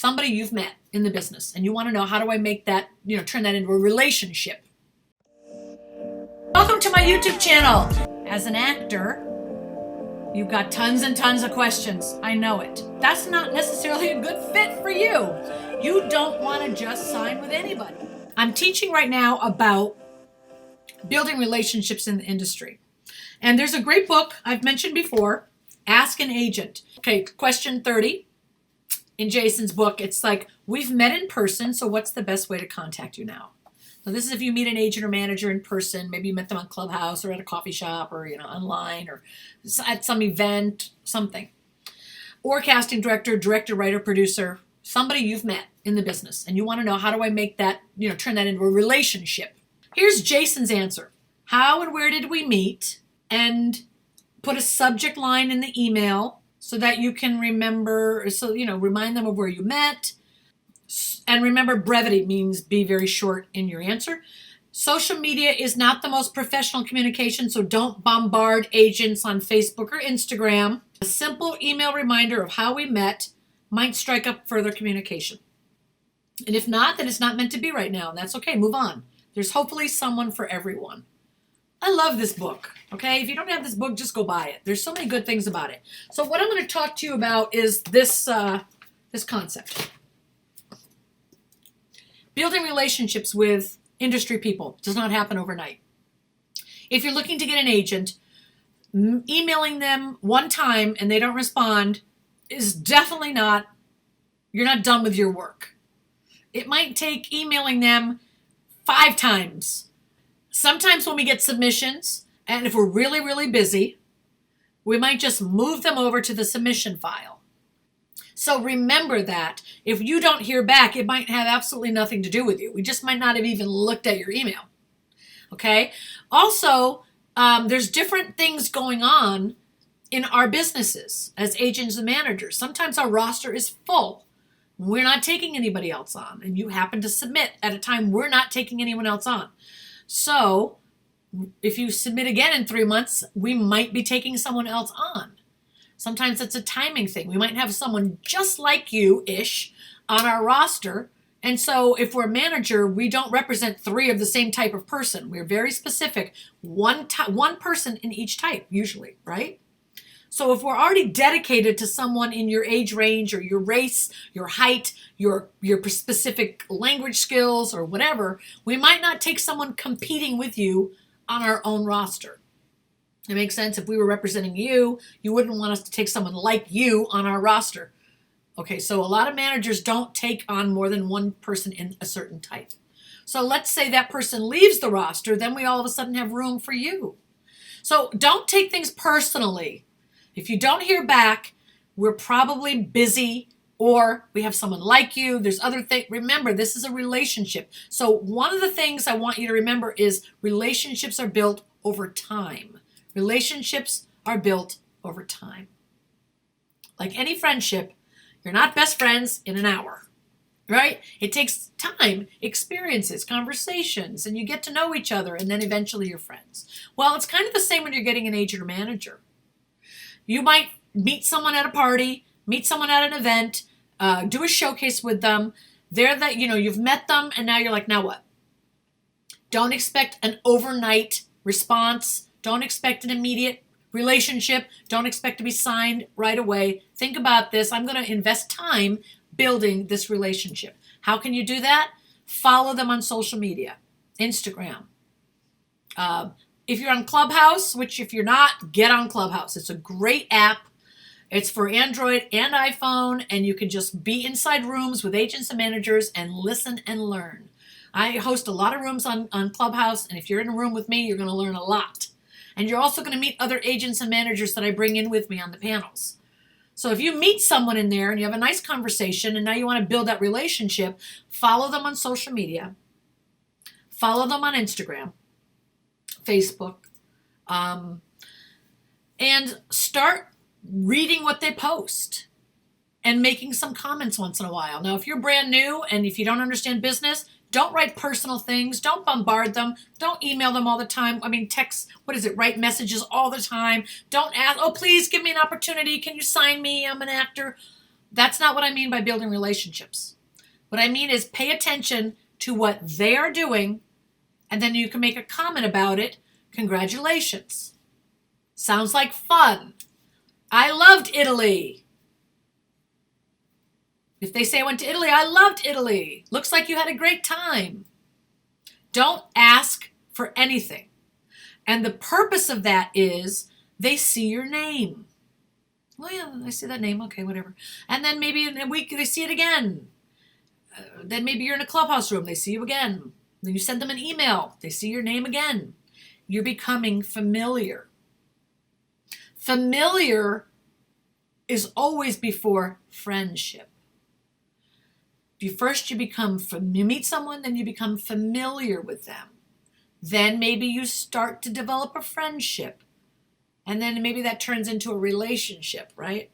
somebody you've met in the business, and you want to know, how do I make that, turn that into a relationship? Welcome to my YouTube channel. As an actor, you've got tons and tons of questions. I know it. That's not necessarily a good fit for you. You don't want to just sign with anybody. I'm teaching right now about building relationships in the industry. And there's a great book I've mentioned before, Ask an Agent. Okay, question 30 in Jason's book. It's like, we've met in person, so what's the best way to contact you now? So this is if you meet an agent or manager in person. Maybe you met them on Clubhouse or at a coffee shop or online or at some event, something. Or casting director, writer, producer, somebody you've met in the business, and you want to know, how do I make that, turn that into a relationship? Here's Jason's answer. How and where did we meet? And put a subject line in the email so that you can remember, remind them of where you met. And remember, brevity means be very short in your answer. Social media is not the most professional communication, so don't bombard agents on Facebook or Instagram. A simple email reminder of how we met might strike up further communication. And if not, then it's not meant to be right now, and that's okay. Move on. There's hopefully someone for everyone. I love this book, okay? If you don't have this book, just go buy it. There's so many good things about it. So what I'm going to talk to you about is this concept. Building relationships with industry people does not happen overnight. If you're looking to get an agent, emailing them one time and they don't respond is definitely not, you're not done with your work. It might take emailing them 5 times. Sometimes when we get submissions, and if we're really, really busy, we might just move them over to the submission file. So remember that if you don't hear back, it might have absolutely nothing to do with you. We just might not have even looked at your email. Okay? Also, there's different things going on in our businesses as agents and managers. Sometimes our roster is full. We're not taking anybody else on, and you happen to submit at a time we're not taking anyone else on. So if you submit again in 3 months, we might be taking someone else on. Sometimes it's a timing thing. We might have someone just like you-ish on our roster. And so if we're a manager, we don't represent 3 of the same type of person. We're very specific. One person in each type, usually, right? So if we're already dedicated to someone in your age range or your race, your height, your specific language skills or whatever, we might not take someone competing with you on our own roster. It makes sense. If we were representing you, you wouldn't want us to take someone like you on our roster. Okay, so a lot of managers don't take on more than one person in a certain type. So let's say that person leaves the roster, then we all of a sudden have room for you. So don't take things personally. If you don't hear back, we're probably busy or we have someone like you. There's other things. Remember, this is a relationship. So one of the things I want you to remember is relationships are built over time. Relationships are built over time. Like any friendship, you're not best friends in an hour, right? It takes time, experiences, conversations, and you get to know each other, and then eventually you're friends. Well, it's kind of the same when you're getting an agent or manager. You might meet someone at a party, meet someone at an event, do a showcase with them. You've met them, and now you're like, now what? Don't expect an overnight response. Don't expect an immediate relationship. Don't expect to be signed right away. Think about this. I'm going to invest time building this relationship. How can you do that? Follow them on social media, Instagram. If you're on Clubhouse, which if you're not, get on Clubhouse. It's a great app. It's for Android and iPhone, and you can just be inside rooms with agents and managers and listen and learn. I host a lot of rooms on Clubhouse, and if you're in a room with me, you're going to learn a lot. And you're also going to meet other agents and managers that I bring in with me on the panels. So if you meet someone in there and you have a nice conversation and now you want to build that relationship, follow them on social media. Follow them on Instagram, Facebook, and start reading what they post and making some comments once in a while. Now, if you're brand new and if you don't understand business, don't write personal things. Don't bombard them. Don't email them all the time. Text, write messages all the time. Don't ask, oh, please give me an opportunity. Can you sign me? I'm an actor. That's not what I mean by building relationships. What I mean is pay attention to what they are doing, and then you can make a comment about it. Congratulations. Sounds like fun. I loved Italy. If they say I went to Italy, I loved Italy. Looks like you had a great time. Don't ask for anything. And the purpose of that is they see your name. Well, yeah, I see that name. Okay, whatever. And then maybe in a week they see it again. Then maybe you're in a clubhouse room. They see you again. Then you send them an email. They see your name again. You're becoming familiar. Familiar is always before friendship. You meet someone, then you become familiar with them. Then maybe you start to develop a friendship. And then maybe that turns into a relationship, right?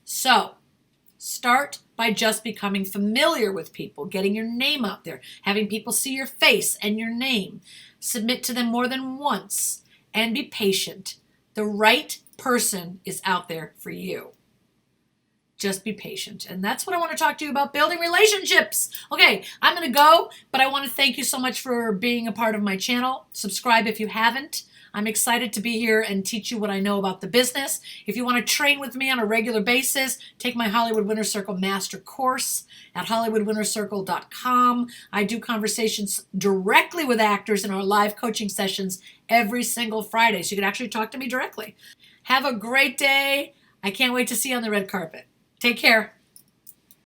So, start by just becoming familiar with people, getting your name out there, having people see your face and your name. Submit to them more than once, and be patient. The right person is out there for you. Just be patient. And that's what I want to talk to you about, building relationships. Okay, I'm going to go, but I want to thank you so much for being a part of my channel. Subscribe if you haven't. I'm excited to be here and teach you what I know about the business. If you want to train with me on a regular basis, take my Hollywood Winner Circle Master Course at HollywoodWinnerCircle.com. I do conversations directly with actors in our live coaching sessions every single Friday, so you can actually talk to me directly. Have a great day. I can't wait to see you on the red carpet. Take care.